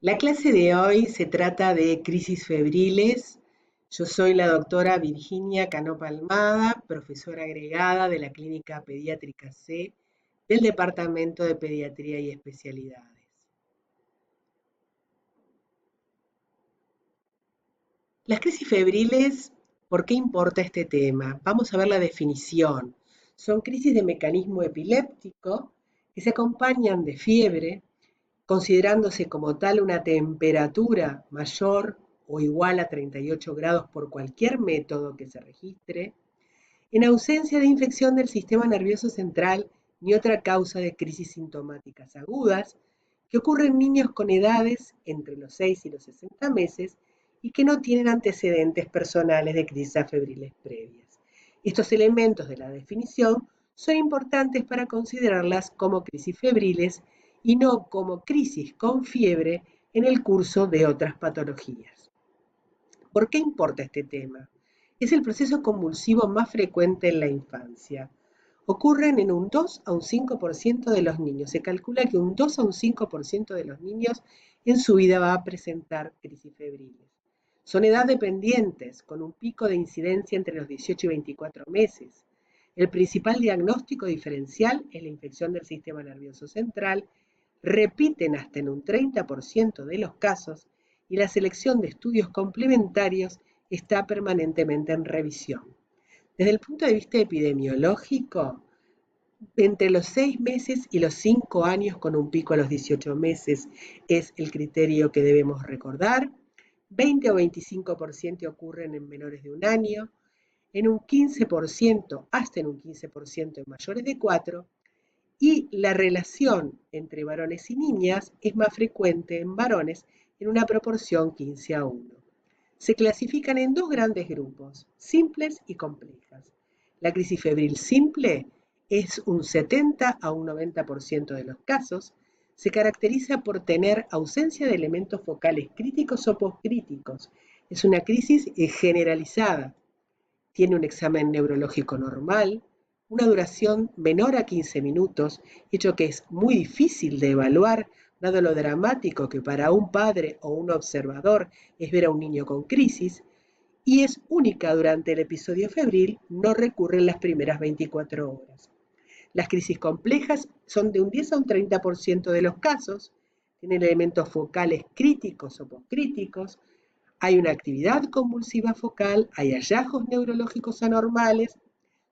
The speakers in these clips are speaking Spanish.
La clase de hoy se trata de crisis febriles. Yo soy la doctora Virginia Canop Almada, profesora agregada de la Clínica Pediátrica C del Departamento de Pediatría y Especialidades. Las crisis febriles, ¿por qué importa este tema? Vamos a ver la definición. Son crisis de mecanismo epiléptico que se acompañan de fiebre, considerándose como tal una temperatura mayor o igual a 38 grados por cualquier método que se registre, en ausencia de infección del sistema nervioso central ni otra causa de crisis sintomáticas agudas, que ocurre en niños con edades entre los 6 y los 60 meses y que no tienen antecedentes personales de crisis febriles previas. Estos elementos de la definición son importantes para considerarlas como crisis febriles y no como crisis con fiebre en el curso de otras patologías. ¿Por qué importa este tema? Es el proceso convulsivo más frecuente en la infancia. Ocurren en un 2 a un 5% de los niños. Se calcula que un 2 a un 5% de los niños en su vida va a presentar crisis febriles. Son edad dependientes, con un pico de incidencia entre los 18 y 24 meses. El principal diagnóstico diferencial es la infección del sistema nervioso central. Repiten hasta en un 30% de los casos y la selección de estudios complementarios está permanentemente en revisión. Desde el punto de vista epidemiológico, entre los 6 meses y los 5 años con un pico a los 18 meses es el criterio que debemos recordar. 20 o 25% ocurren en menores de un año, en un 15%, hasta en un 15% en mayores de 4, y la relación entre varones y niñas es más frecuente en varones en una proporción 15 a 1. Se clasifican en dos grandes grupos, simples y complejas. La crisis febril simple es un 70 a un 90% de los casos. Se caracteriza por tener ausencia de elementos focales críticos o poscríticos. Es una crisis generalizada. Tiene un examen neurológico normal, una duración menor a 15 minutos, hecho que es muy difícil de evaluar, dado lo dramático que para un padre o un observador es ver a un niño con crisis, y es única durante el episodio febril, no recurre en las primeras 24 horas. Las crisis complejas son de un 10 a un 30% de los casos, tienen elementos focales críticos o poscríticos, hay una actividad convulsiva focal, hay hallazgos neurológicos anormales,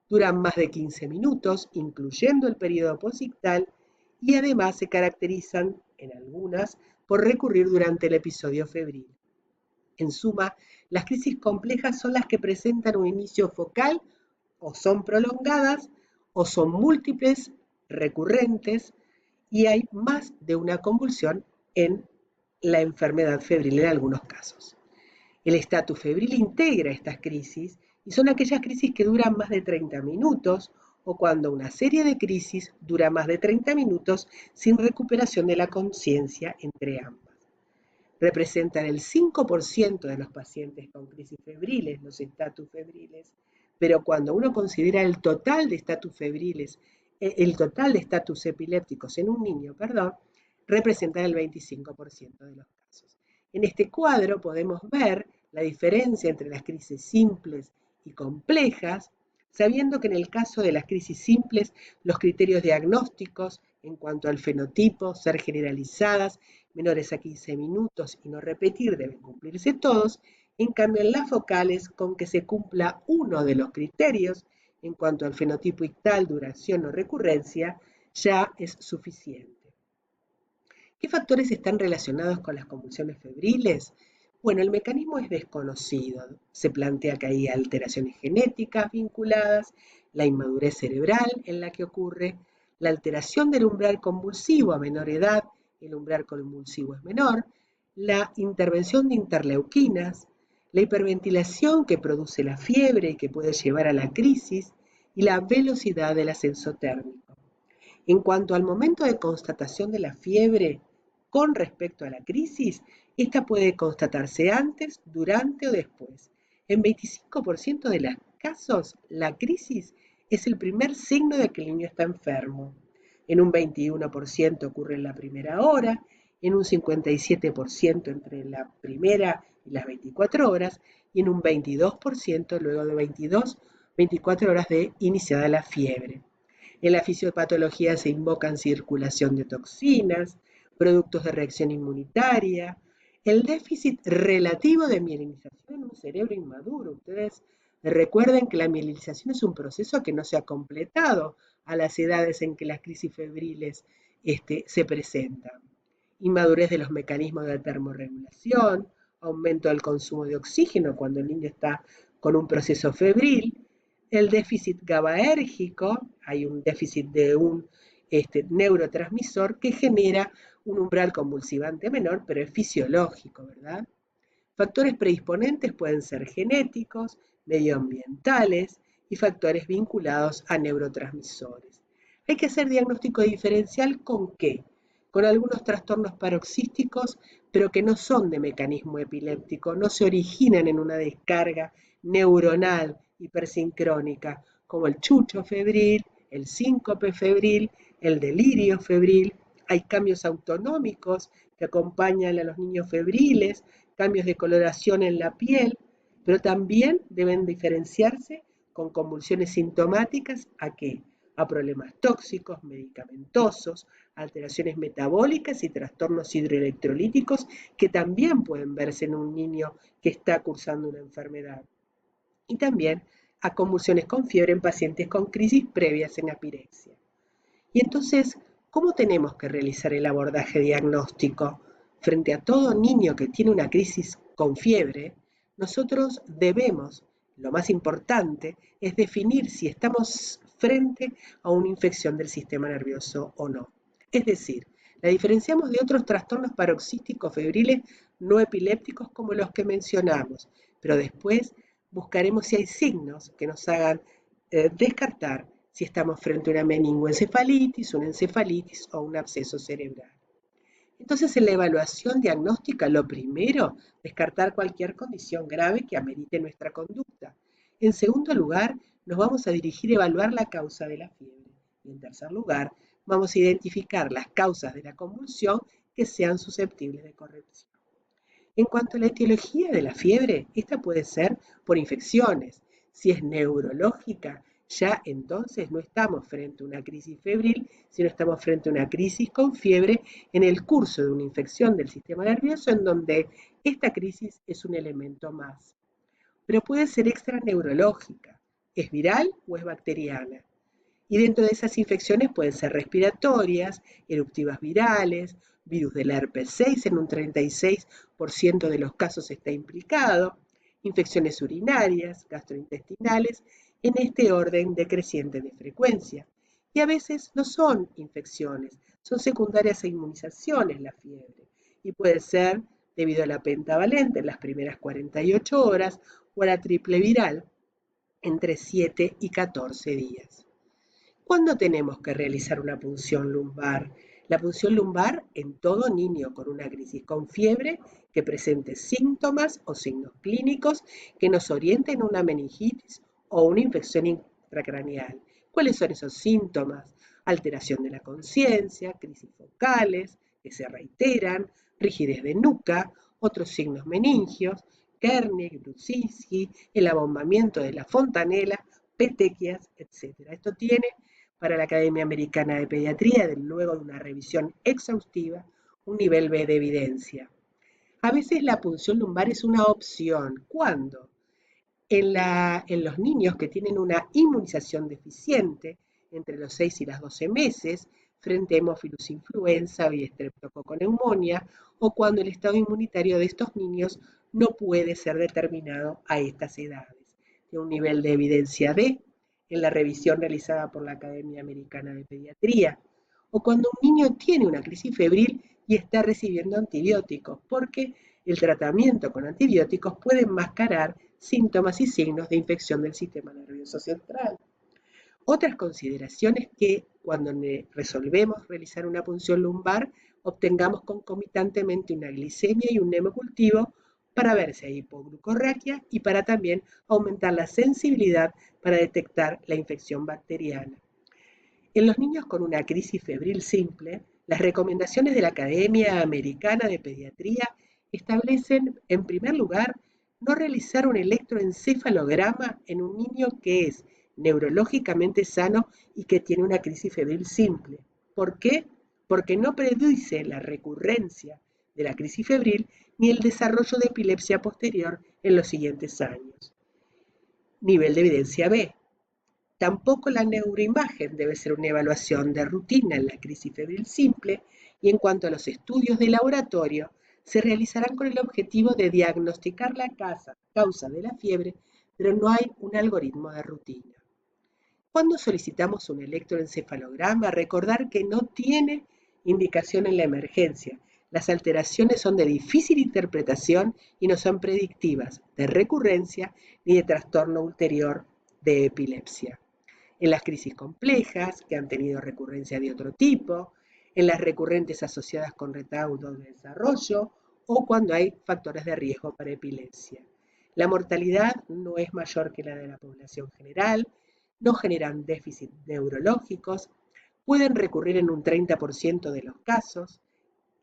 duran más de 15 minutos, incluyendo el periodo posictal, y además se caracterizan, en algunas, por recurrir durante el episodio febril. En suma, las crisis complejas son las que presentan un inicio focal o son prolongadas o son múltiples, recurrentes, y hay más de una convulsión en la enfermedad febril en algunos casos. El estatus febril integra estas crisis y son aquellas crisis que duran más de 30 minutos o cuando una serie de crisis dura más de 30 minutos sin recuperación de la conciencia entre ambas. Representan el 5% de los pacientes con crisis febriles, los estatus febriles, pero cuando uno considera el total de estatus febriles, el total de estatus epilépticos en un niño, representan el 25% de los casos. En este cuadro podemos ver la diferencia entre las crisis simples y complejas, sabiendo que en el caso de las crisis simples, los criterios diagnósticos en cuanto al fenotipo, ser generalizadas, menores a 15 minutos y no repetir, deben cumplirse todos. En cambio, en las focales, con que se cumpla uno de los criterios en cuanto al fenotipo ictal, duración o recurrencia, ya es suficiente. ¿Qué factores están relacionados con las convulsiones febriles? Bueno, el mecanismo es desconocido. Se plantea que hay alteraciones genéticas vinculadas, la inmadurez cerebral en la que ocurre, la alteración del umbral convulsivo a menor edad, el umbral convulsivo es menor, la intervención de interleuquinas, la hiperventilación que produce la fiebre y que puede llevar a la crisis, y la velocidad del ascenso térmico. En cuanto al momento de constatación de la fiebre, con respecto a la crisis, esta puede constatarse antes, durante o después. En 25% de los casos, la crisis es el primer signo de que el niño está enfermo. En un 21% ocurre en la primera hora en un 57% entre la primera y las 24 horas y en un 22% luego de 24 horas de iniciada la fiebre. En la fisiopatología se invocan circulación de toxinas, productos de reacción inmunitaria, el déficit relativo de mielinización en un cerebro inmaduro. Ustedes recuerden que la mielinización es un proceso que no se ha completado a las edades en que las crisis febriles se presentan. Inmadurez de los mecanismos de termorregulación, aumento del consumo de oxígeno cuando el niño está con un proceso febril, el déficit GABAérgico, hay un déficit de un neurotransmisor que genera un umbral convulsivante menor, pero es fisiológico, ¿verdad? Factores predisponentes pueden ser genéticos, medioambientales y factores vinculados a neurotransmisores. Hay que hacer diagnóstico diferencial ¿con qué? Con algunos trastornos paroxísticos, pero que no son de mecanismo epiléptico, no se originan en una descarga neuronal hipersincrónica, como el chucho febril, el síncope febril, el delirio febril. Hay cambios autonómicos que acompañan a los niños febriles, cambios de coloración en la piel, pero también deben diferenciarse con convulsiones sintomáticas ¿a qué? A problemas tóxicos, medicamentosos, alteraciones metabólicas y trastornos hidroelectrolíticos que también pueden verse en un niño que está cursando una enfermedad. Y también a convulsiones con fiebre en pacientes con crisis previas en apirexia. Y entonces, ¿cómo tenemos que realizar el abordaje diagnóstico? Frente a todo niño que tiene una crisis con fiebre, nosotros debemos, lo más importante, es definir si estamos frente a una infección del sistema nervioso o no. Es decir, la diferenciamos de otros trastornos paroxísticos febriles no epilépticos como los que mencionamos, pero después buscaremos si hay signos que nos hagan descartar si estamos frente a una meningoencefalitis, una encefalitis o un absceso cerebral. Entonces, en la evaluación diagnóstica, lo primero, descartar cualquier condición grave que amerite nuestra conducta. En segundo lugar, nos vamos a dirigir a evaluar la causa de la fiebre. Y en tercer lugar, vamos a identificar las causas de la convulsión que sean susceptibles de corrección. En cuanto a la etiología de la fiebre, esta puede ser por infecciones. Si es neurológica, ya entonces no estamos frente a una crisis febril, sino estamos frente a una crisis con fiebre en el curso de una infección del sistema nervioso en donde esta crisis es un elemento más. Pero puede ser extraneurológica, es viral o es bacteriana. Y dentro de esas infecciones pueden ser respiratorias, eruptivas virales, virus del herpes 6 en un 36% de los casos está implicado, infecciones urinarias, gastrointestinales, en este orden decreciente de frecuencia. Y a veces no son infecciones, son secundarias a inmunizaciones la fiebre. Y puede ser debido a la pentavalente en las primeras 48 horas o a la triple viral entre 7 y 14 días. ¿Cuándo tenemos que realizar una punción lumbar? La punción lumbar en todo niño con una crisis con fiebre que presente síntomas o signos clínicos que nos orienten a una meningitis o una infección intracraneal. ¿Cuáles son esos síntomas? Alteración de la conciencia, crisis focales que se reiteran, rigidez de nuca, otros signos meningios, Kernig, Brusicki, el abombamiento de la fontanela, petequias, etc. Esto tiene para la Academia Americana de Pediatría, luego de una revisión exhaustiva, un nivel B de evidencia. A veces la punción lumbar es una opción. ¿Cuándo? En los niños que tienen una inmunización deficiente entre los 6 y los 12 meses frente a Haemophilus influenza y Streptococcus o cuando el estado inmunitario de estos niños no puede ser determinado a estas edades. Tiene un nivel de evidencia D en la revisión realizada por la Academia Americana de Pediatría, o cuando un niño tiene una crisis febril y está recibiendo antibióticos, porque el tratamiento con antibióticos puede enmascarar síntomas y signos de infección del sistema nervioso central. Otras consideraciones que cuando resolvemos realizar una punción lumbar, obtengamos concomitantemente una glicemia y un hemocultivo para ver si hay hipoglucorraquia y para también aumentar la sensibilidad para detectar la infección bacteriana. En los niños con una crisis febril simple, Las recomendaciones de la Academia Americana de Pediatría establecen, en primer lugar, no realizar un electroencefalograma en un niño que es neurológicamente sano y que tiene una crisis febril simple. ¿Por qué? Porque no predice la recurrencia de la crisis febril ni el desarrollo de epilepsia posterior en los siguientes años. Nivel de evidencia B. Tampoco la neuroimagen debe ser una evaluación de rutina en la crisis febril simple y en cuanto a los estudios de laboratorio, se realizarán con el objetivo de diagnosticar la causa de la fiebre, pero no hay un algoritmo de rutina. Cuando solicitamos un electroencefalograma, recordar que no tiene indicación en la emergencia. Las alteraciones son de difícil interpretación y no son predictivas de recurrencia ni de trastorno ulterior de epilepsia. En las crisis complejas, que han tenido recurrencia de otro tipo, en las recurrentes asociadas con retardo de desarrollo o cuando hay factores de riesgo para epilepsia. La mortalidad no es mayor que la de la población general, no generan déficits neurológicos, pueden recurrir en un 30% de los casos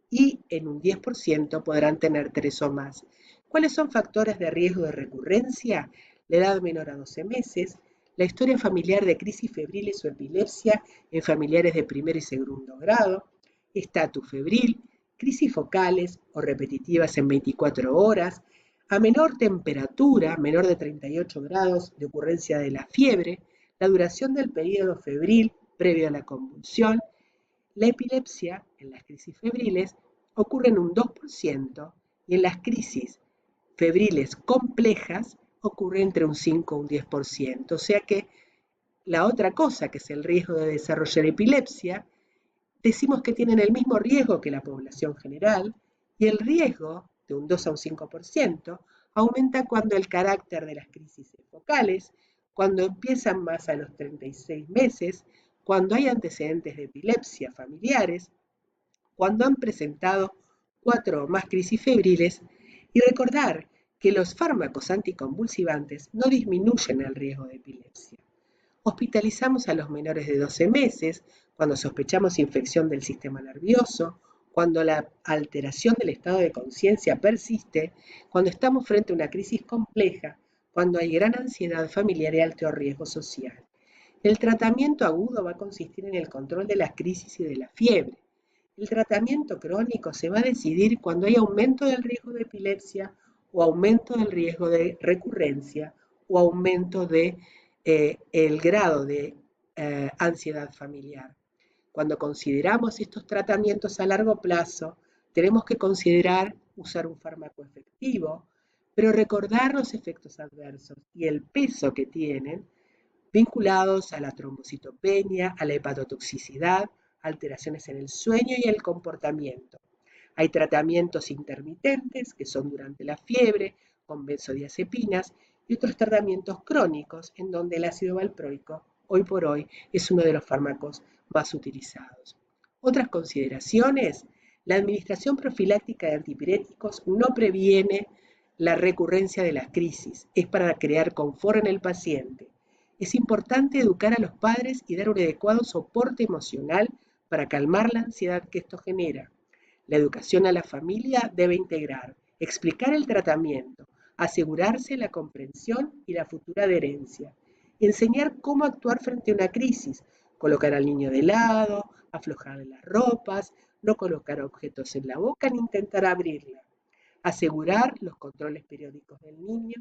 y en un 10% podrán tener 3 o más. ¿Cuáles son factores de riesgo de recurrencia? La edad menor a 12 meses, la historia familiar de crisis febriles o epilepsia en familiares de primer y segundo grado, estatus febril, crisis focales o repetitivas en 24 horas, a menor temperatura, menor de 38 grados de ocurrencia de la fiebre, la duración del periodo febril previo a la convulsión. La epilepsia en las crisis febriles ocurre en un 2% y en las crisis febriles complejas ocurre entre un 5 y un 10%. O sea que la otra cosa, que es el riesgo de desarrollar epilepsia, decimos que tienen el mismo riesgo que la población general y el riesgo de un 2 a un 5% aumenta cuando el carácter de las crisis es focales, cuando empiezan más a los 36 meses, cuando hay antecedentes de epilepsia familiares, cuando han presentado 4 o más crisis febriles y recordar que los fármacos anticonvulsivantes no disminuyen el riesgo de epilepsia. Hospitalizamos a los menores de 12 meses cuando sospechamos infección del sistema nervioso, cuando la alteración del estado de conciencia persiste, cuando estamos frente a una crisis compleja, cuando hay gran ansiedad familiar y alto riesgo social. El tratamiento agudo va a consistir en el control de las crisis y de la fiebre. El tratamiento crónico se va a decidir cuando hay aumento del riesgo de epilepsia o aumento del riesgo de recurrencia o aumento de el grado de ansiedad familiar. Cuando consideramos estos tratamientos a largo plazo, tenemos que considerar usar un fármaco efectivo, pero recordar los efectos adversos y el peso que tienen vinculados a la trombocitopenia, a la hepatotoxicidad, alteraciones en el sueño y el comportamiento. Hay tratamientos intermitentes, que son durante la fiebre, con benzodiazepinas, y otros tratamientos crónicos, en donde el ácido valproico, hoy por hoy, es uno de los fármacos más utilizados. Otras consideraciones: la administración profiláctica de antipiréticos no previene la recurrencia de las crisis, es para crear confort en el paciente. Es importante educar a los padres y dar un adecuado soporte emocional para calmar la ansiedad que esto genera. La educación a la familia debe integrar, explicar el tratamiento, asegurarse la comprensión y la futura adherencia, enseñar cómo actuar frente a una crisis, colocar al niño de lado, aflojarle las ropas, no colocar objetos en la boca ni intentar abrirla, asegurar los controles periódicos del niño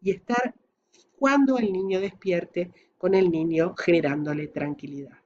y estar cuando el niño despierte con el niño generándole tranquilidad.